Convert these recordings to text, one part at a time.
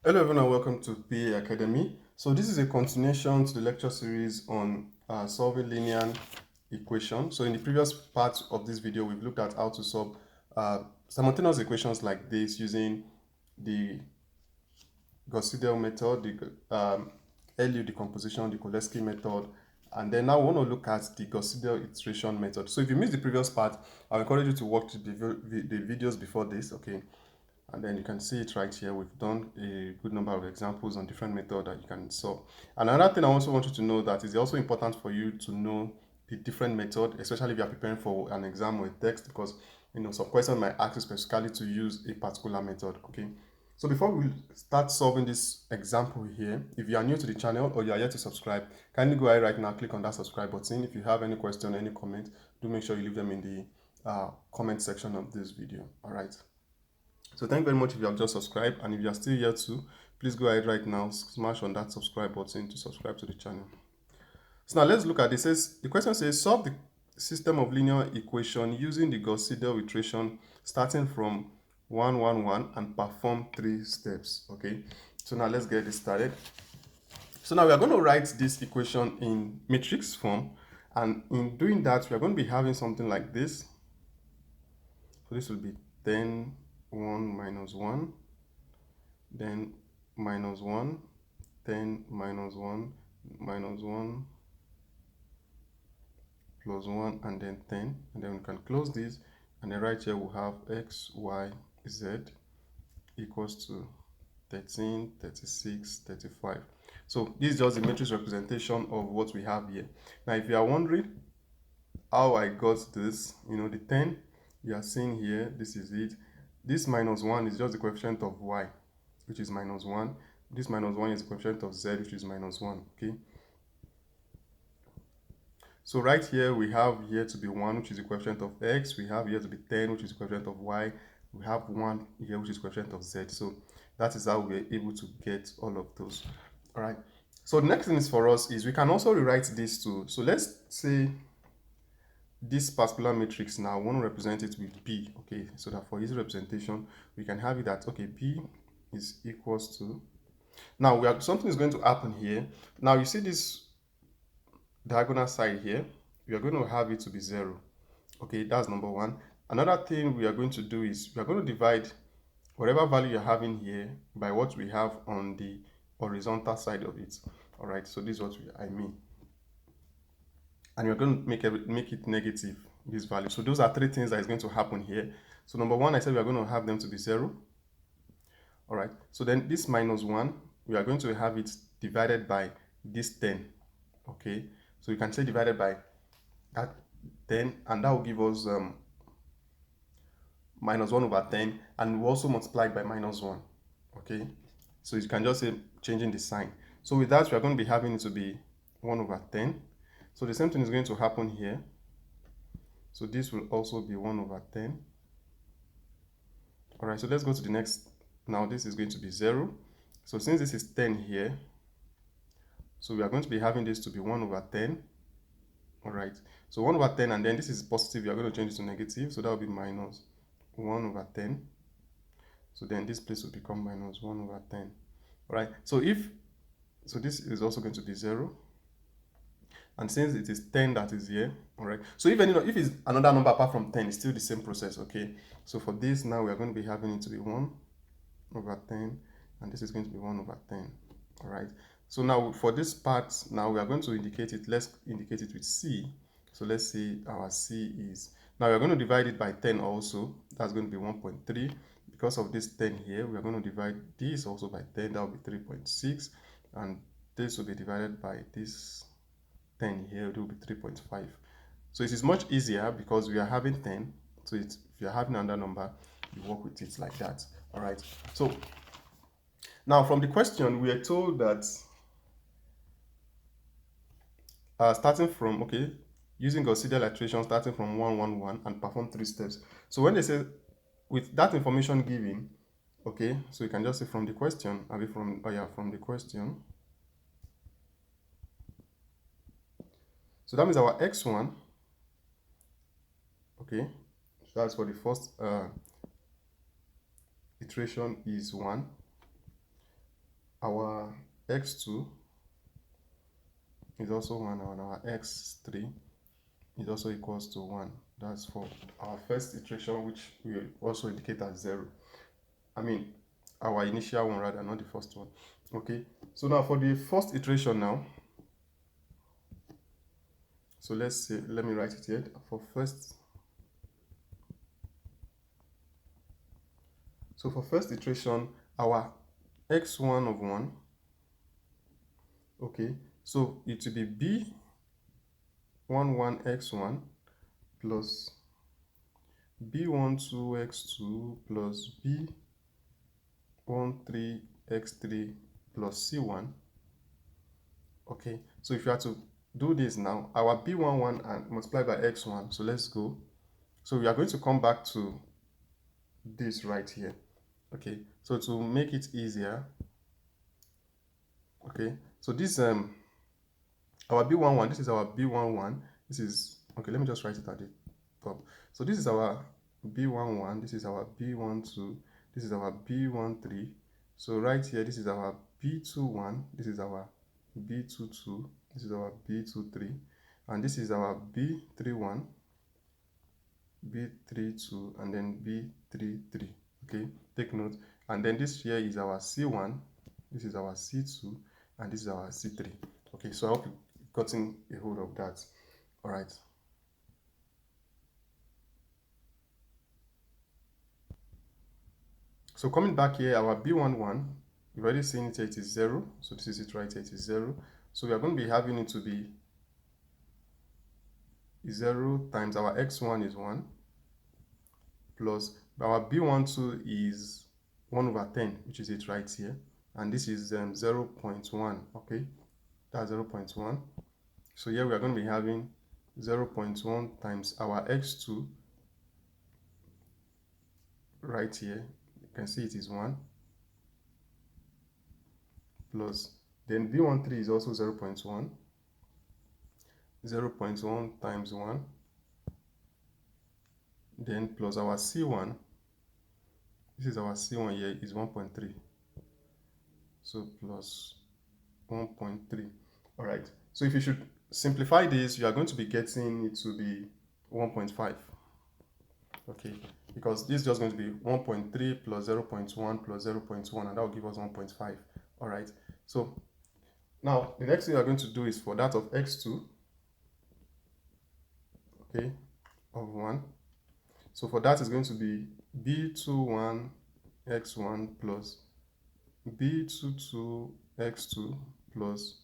Hello everyone and welcome to PA Academy. So this is a continuation to the lecture series on solving linear equations. So in the previous part of this video, we've looked at how to solve simultaneous equations like this using the Gauss-Seidel method, the LU decomposition, the Cholesky method, and then now we want to look at the Gauss-Seidel iteration method. So if you missed the previous part, I encourage you to watch the videos before this, okay? And then you can see it right here. We've done a good number of examples on different methods that you can solve. And another thing I also want you to know that is also important for you to know the different method, especially if you are preparing for an exam or a text, because some questions might ask you specifically to use a particular method. Okay. So before we start solving this example here, if you are new to the channel or you are yet to subscribe, kindly go ahead right now, click on that subscribe button. If you have any question, any comment, do make sure you leave them in the comment section of this video. All right. So thank you very much if you have just subscribed, and if you are still here too, please go ahead right now, smash on that subscribe button to subscribe to the channel. So now let's look at this. The question says solve the system of linear equation using the Gauss-Seidel iteration starting from 1, 1, 1 and perform 3 steps. Okay, so now let's get this started. So now we are going to write this equation in matrix form, and in doing that we are going to be having something like this. So this will be 10, 1 minus 1, then minus 1, 10 minus 1, minus 1, plus 1, and then 10. And then we can close this, and then right here we'll have x, y, z equals to 13, 36, 35. So this is just the matrix representation of what we have here. Now if you are wondering how I got this, the 10 you are seeing here, this is it. This minus 1 is just the coefficient of y, which is minus 1. This minus 1 is the coefficient of z, which is minus 1. Okay. So right here, we have here to be 1, which is the coefficient of x. We have here to be 10, which is the coefficient of y. We have 1 here, which is the coefficient of z. So that is how we're able to get all of those. All right. So the next thing is for us is we can also rewrite this too. So let's say this particular matrix now, we want to represent it with B. Okay. So that for easy representation, we can have it that, okay, B is equals to. Now, something is going to happen here. Now, you see this diagonal side here, we are going to have it to be 0. Okay, that's number one. Another thing we are going to do is we are going to divide whatever value you're having here by what we have on the horizontal side of it. All right, so this is what I mean. And you're going to make it negative, this value. So those are 3 things that is going to happen here. So number one, I said we are going to have them to be 0. All right, so then this minus 1, we are going to have it divided by this 10. Okay, so you can say divided by that 10, and that will give us minus 1 over 10, and we also multiply by minus 1. Okay, so you can just say changing the sign. So with that, we are going to be having it to be 1 over 10. So the same thing is going to happen here. So this will also be 1 over 10. All right, so let's go to the next. Now this is going to be 0. So since this is 10 here, so we are going to be having this to be 1 over 10. All right, so 1 over 10, and then this is positive. We are going to change it to negative, so that will be minus 1 over 10. So then this place will become minus 1 over 10. All right, so this is also going to be 0. And since it is 10 that is here, all right, so if it's another number apart from 10, it's still the same process. Okay, so for this now we are going to be having it to be 1 over 10, and this is going to be 1 over 10. All right, so now for this part, now we are going to indicate it. Let's indicate it with C. So let's say our C is, now we are going to divide it by 10 also. That's going to be 1.3. Because of this 10 here, we are going to divide this also by 10. That will be 3.6, and this will be divided by this 10 here. It will be 3.5. So it is much easier because we are having 10. So if you are having another number, you work with it like that. All right, so now from the question, we are told that starting from, okay, using Gauss-Seidel iteration starting from 1, 1, 1 and perform 3 steps. So when they say with that information given, okay, so you can just say from the question, from the question. So that means our x1, okay, so that's for the first iteration is 1. our x2 is also 1, and our x3 is also equals to 1. That's for our first iteration, which we also indicate as 0. I mean, our initial one rather, not the first one. Okay, so now for the first iteration now, so let's say, let me write it here. For first iteration, our x1 of 1, okay, so it will be b11x1 plus b12x2 plus b13x3 plus c1. Okay, so if you have to do this now, our b11 and multiply by x1, so let's go. So we are going to come back to this right here. Okay, so to make it easier, okay, so this our b11, this is our b11, this is, okay, let me just write it at the top. So this is our b11, this is our b12, this is our b13. So right here, this is our b21, this is our b22, this is our b23, and this is our b31, b32, and then b33. Okay, take note. And then this here is our c1, this is our c2, and this is our c3. Okay, so I hope you've gotten a hold of that. All right. So coming back here, our b11, you've already seen it here, it is 0. So this is it right here, it is 0. So we are going to be having it to be 0 times our x1 is 1, plus our b12 is 1 over 10, which is it right here. And this is 0.1, okay? That's 0.1. So here we are going to be having 0.1 times our x2 right here. You can see it is 1. Plus, then b13 is also 0.1. 0.1 times 1. Then plus our c1. This is our c1 here is 1.3. So plus 1.3. All right. So if you should simplify this, you are going to be getting it to be 1.5. Okay, because this is just going to be 1.3 plus 0.1 plus 0.1, and that will give us 1.5. All right. So now the next thing we are going to do is for that of x2, okay, of 1. So for that is going to be b21 x1 plus b22 x2 plus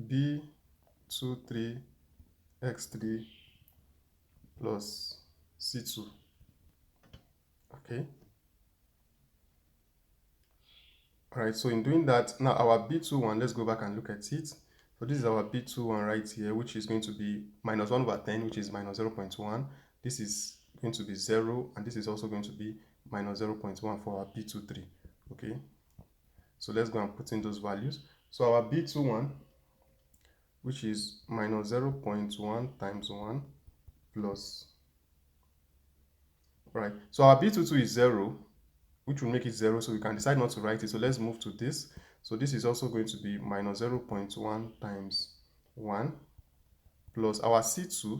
b23 x3 plus c2. Okay. All right, so in doing that, now our b21, let's go back and look at it. So this is our b21 right here, which is going to be minus 1 over 10, which is minus 0.1. This is going to be 0, and this is also going to be minus 0.1 for our b23. Okay, so let's go and put in those values. So our b21, which is minus 0.1 times 1 plus, right, so our b22 is 0, which will make it 0, so we can decide not to write it. So let's move to this. So this is also going to be minus 0.1 times 1 plus our c2.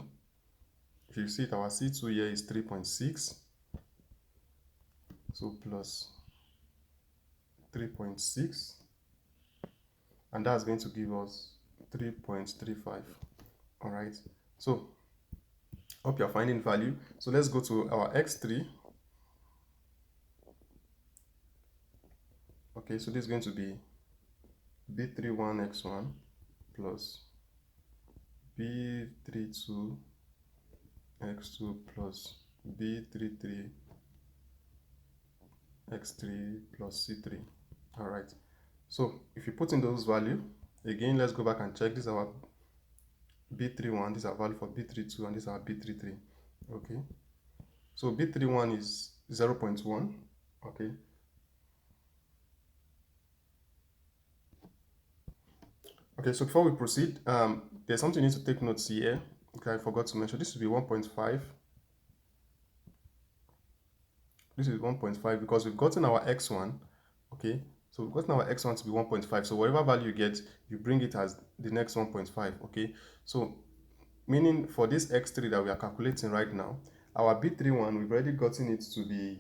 If you see it, our c2 here is 3.6. So plus 3.6, and that's going to give us 3.35. All right, so hope you're finding value. So let's go to our x3. Okay, so this is going to be b31x1 plus b32x2 plus b33x3 plus c3. All right, so if you put in those values, again, let's go back and check. This is our b31, this is our value for b32, and this is our b33. Okay, so b31 is 0.1. Okay, okay, so before we proceed, there's something you need to take notes here. Okay, I forgot to mention, this will be 1.5. This is 1.5 because we've gotten our x1. Okay, So we've gotten our x1 to be 1.5. So whatever value you get, you bring it as the next 1.5. Okay, so meaning for this x3 that we are calculating right now, our b31, we've already gotten it to be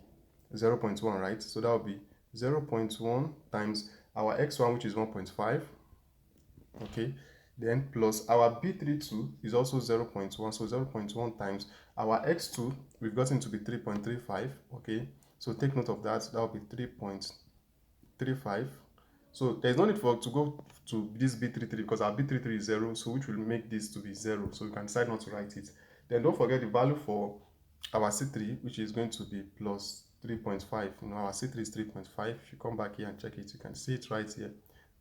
0.1, right? So that will be 0.1 times our x1, which is 1.5. Okay, then plus our b32 is also 0.1, so 0.1 times our x2, we've gotten to be 3.35. Okay, so take note of that. That will be 3.35. So there's no need for to go to this b33 because our b33 is 0, so which will make this to be 0, so you can decide not to write it. Then don't forget the value for our c3, which is going to be plus 3.5. You know, our c3 is 3.5. If you come back here and check it, you can see it right here,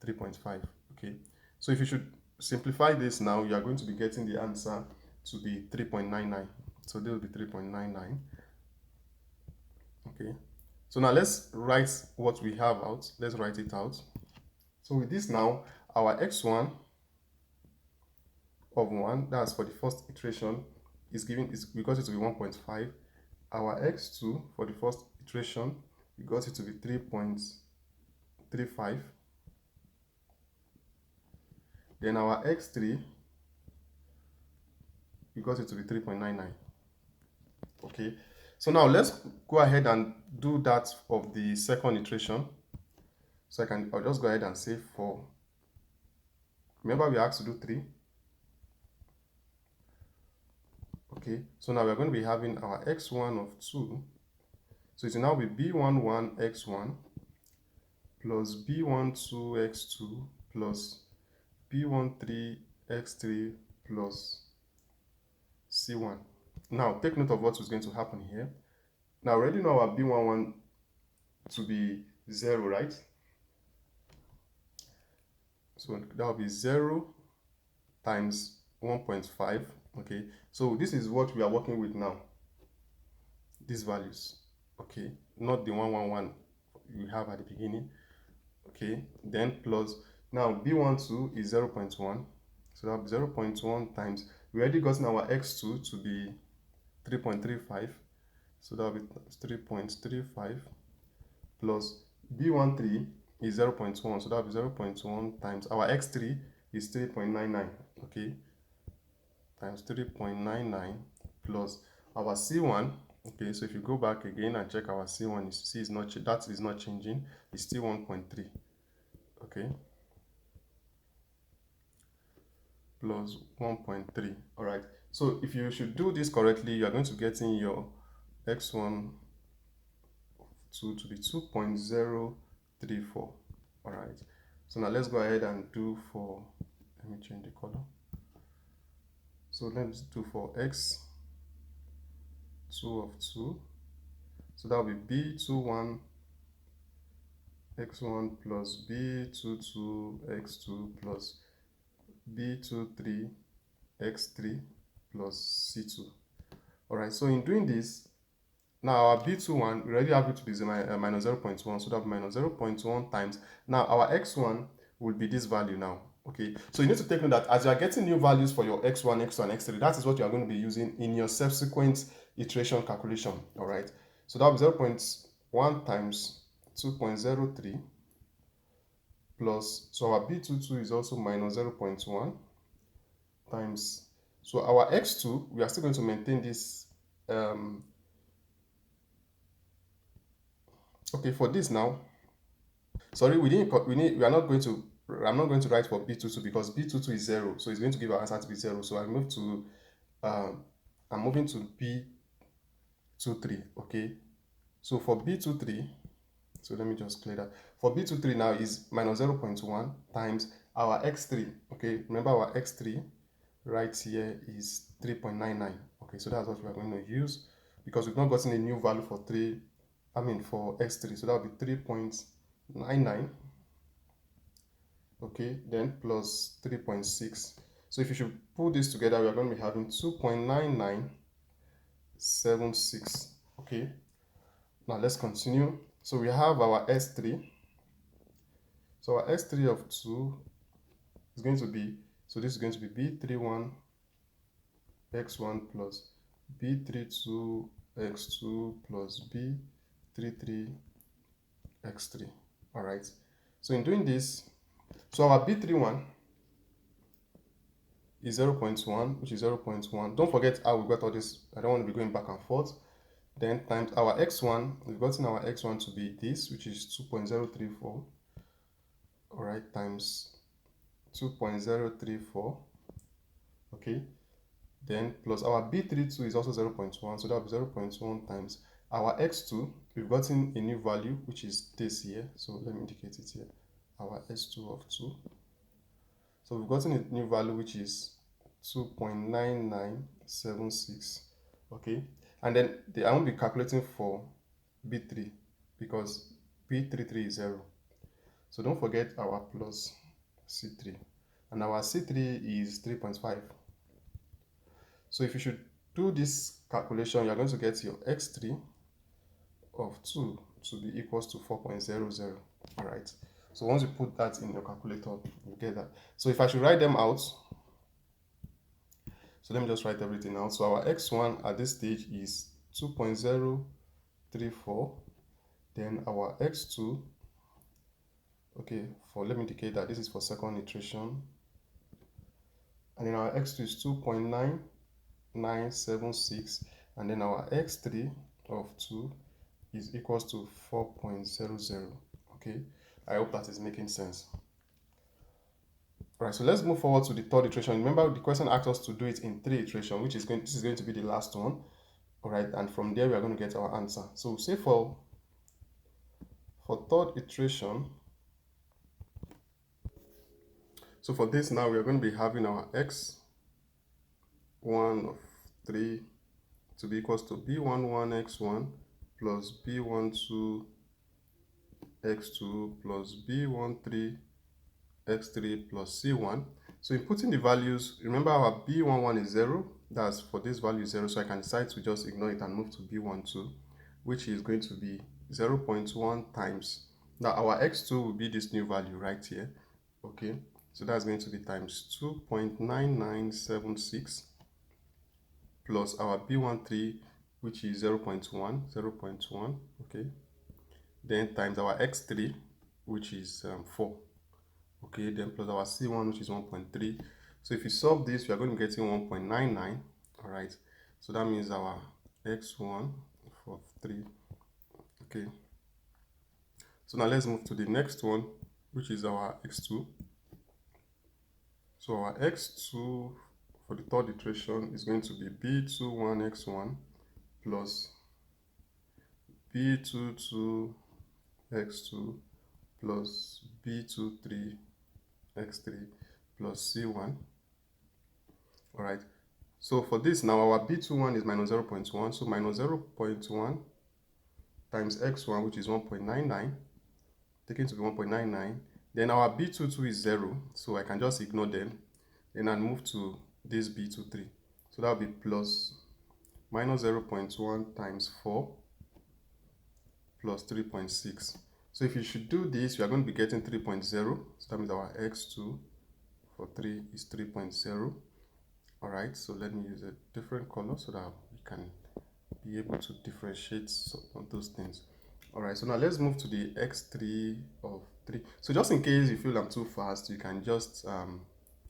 3.5. Okay, so if you should simplify this now, you are going to be getting the answer to be 3.99. so this will be 3.99. okay, so now let's write what we have out. Let's write it out. So with this now, our x1 of 1, that's for the first iteration, is given, we got it to be 1.5. Our x2 for the first iteration, we got it to be 3.35. Then our x3, we got it to be 3.99. Okay, so now let's go ahead and do that of the second iteration. So I'll just go ahead and say 4. Remember we asked to do 3. Okay, so now we're going to be having our x1 of 2. So it will now be b11 x1 plus b12 x2 plus b13 x3 plus c1. Now take note of what is going to happen here. Now we already know our b11 to be 0, right? So that will be 0 times 1.5. Okay, so this is what we are working with now, these values. Okay, not the 111 we have at the beginning. Okay, then plus, now b12 is 0.1, so that will be 0.1 times, we already gotten our x2 to be 3.35, so that will be 3.35 plus b13 is 0.1, so that will be 0.1 times our x3 is 3.99. okay, times 3.99 plus our c1. Okay, so if you go back again and check our c1, you see is not, that is not changing, it's still 1.3. okay, plus 1.3. all right, so if you should do this correctly, you are going to get in your x1 to be 2.034. all right, so now let's go ahead and do for, let me change the color. So let's do for x2 of 2, so that will be b21 x1 plus b22 x2 plus b23 x3 plus c2. all right, so in doing this, now our b21, we already have it to be minus 0.1, so that will be minus 0.1 times, now our x1 will be this value now. Okay, so you need to take note that as you are getting new values for your x1, x2, and x3, that is what you are going to be using in your subsequent iteration calculation. all right, so that will be 0.1 times 2.03 plus, so our b22 is also minus 0.1 times, so our x2, we are still going to maintain this. Okay, for this now, sorry, we are not going to, I'm not going to write for b22 because b22 is 0, so it's going to give our answer to be 0. So I move to I'm moving to b23. okay, so for b23, so let me just clear that. For b23 now is minus 0.1 times our x3. okay, remember our x3 right here is 3.99. okay, so that's what we are going to use because we've not gotten a new value for for x3, so that will be 3.99. okay, then plus 3.6. so if you should pull this together, we are going to be having 2.9976. okay, now let's continue. So we have our s3, so our s3 of 2 is going to be, so this is going to be b31 x1 plus b32 x2 plus b33 x3. all right, So in doing this, so our B31 is 0.1, which is 0.1. Don't forget how we got all this. I don't want to be going back and forth. Then times our x1, we've gotten our x1 to be this, which is 2.034. All right, times 2.034. Okay. Then plus our B32 is also 0.1, so that will be 0.1 times our x2. We've gotten a new value, which is this here. So let me indicate it here. Our s2 of 2. So we've gotten a new value, which is 2.9976. Okay. And then I won't be calculating for B3 because B33 is 0. So don't forget our plus C3. And our C3 is 3.5. So if you should do this calculation, you're going to get your x3 of 2 to be equals to 4.00. All right. So once you put that in your calculator, you get that. So if I should write them out, so let me just write everything out. So our x1 at this stage is 2.034. Then our x2, okay, let me indicate that this is for second iteration. And then our x2 is 2.9976. And then our x3 of 2 is equals to 4.00. Okay, I hope that is making sense. All right, so let's move forward to the third iteration. Remember, the question asked us to do it in 3 iterations, which is this is going to be the last one. All right, and from there we are going to get our answer. So say for third iteration, so for this now we are going to be having our x1 of 3 to be equals to b11 x1 plus b12 x2 plus b13 x3 plus c1. So in putting the values, remember our b11 is 0, that's for this value 0, so I can decide to just ignore it and move to b12, which is going to be 0.1 times, now our x2 will be this new value right here. Okay, so that's going to be times 2.9976 plus our b13, which is 0.1, okay, then times our x3, which is 4. Okay, then plus our c1, which is 1.3. So if you solve this, we are going to get in 1.99. All right, so that means our x1 for 3. Okay, so now let's move to the next one, which is our x2. So our x2 for the third iteration is going to be b21 x1 plus b22 x2 plus b23 x3 plus c1. All right, so for this now our b21 is minus 0.1, so minus 0.1 times x1, which is 1.99, taken to be 1.99. Then our b22 is 0, so I can just ignore them, then I'll move to this b23. So that will be plus minus 0.1 times 4 plus 3.6. So if you should do this, we are going to be getting 3.0. So that means our x2 for 3 is 3.0. All right, so let me use a different color so that we can be able to differentiate those things. All right, so now let's move to the x3 of 3. So just in case you feel I'm too fast, you can just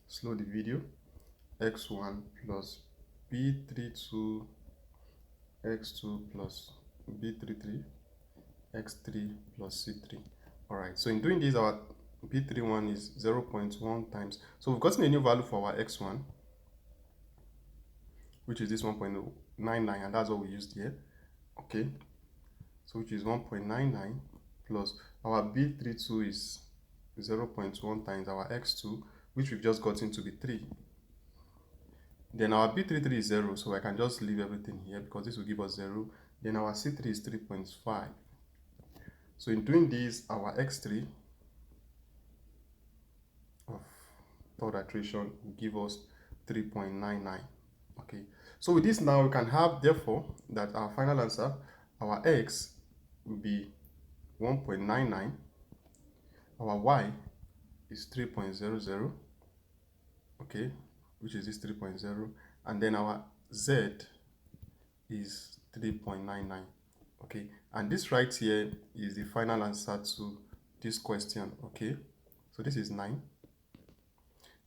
slow the video. x1 plus b32 x2 plus b33 x3 plus c3. All right, so in doing this, our b31 is 0.1 times, so we've gotten a new value for our x1, which is this 1.99, and that's what we used here. Okay, so which is 1.99 plus our b32 is 0.1 times our x2, which we've just gotten to be 3. Then our b33 is 0, so I can just leave everything here because this will give us 0. Then our c3 is 3.5. So in doing this, our x3 of third iteration will give us 3.99. Okay, so with this now we can have therefore that our final answer, our x will be 1.99, our y is 3.00, okay, which is this 3.0, and then our z is 3.99. okay, and this right here is the final answer to this question. Okay, so this is 9,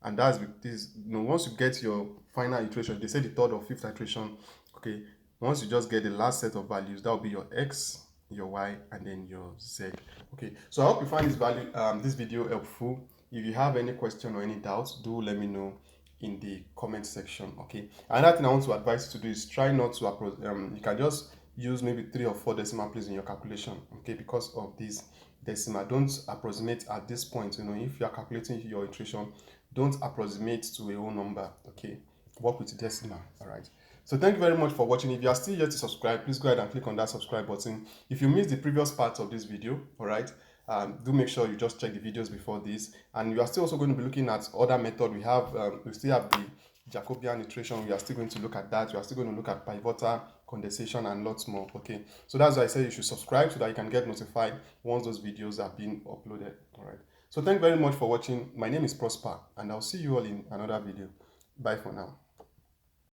and that's this. Once you get your final iteration, they say the third or fifth iteration. Okay, once you just get the last set of values, that will be your x, your y, and then your z. Okay, so I hope you find this video helpful. If you have any question or any doubts, do let me know in the comment section. Okay, another thing I want to advise you to do is try not to you can just use maybe 3 or 4 decimal places in your calculation. Okay, because of this decimal, don't approximate at this point. If you are calculating your iteration, don't approximate to a whole number. Okay, work with decimal. All right, so thank you very much for watching. If you are still yet to subscribe, please go ahead and click on that subscribe button. If you missed the previous part of this video, all right, do make sure you just check the videos before this. And you are still also going to be looking at other method. We still have the Jacobian iteration. We are still going to look at that. We are still going to look at pivotal, condensation, and lots more. Okay, so that's why I say you should subscribe so that you can get notified once those videos are being uploaded. All right, so thank you very much for watching. My name is Prosper, and I'll see you all in another video. Bye for now.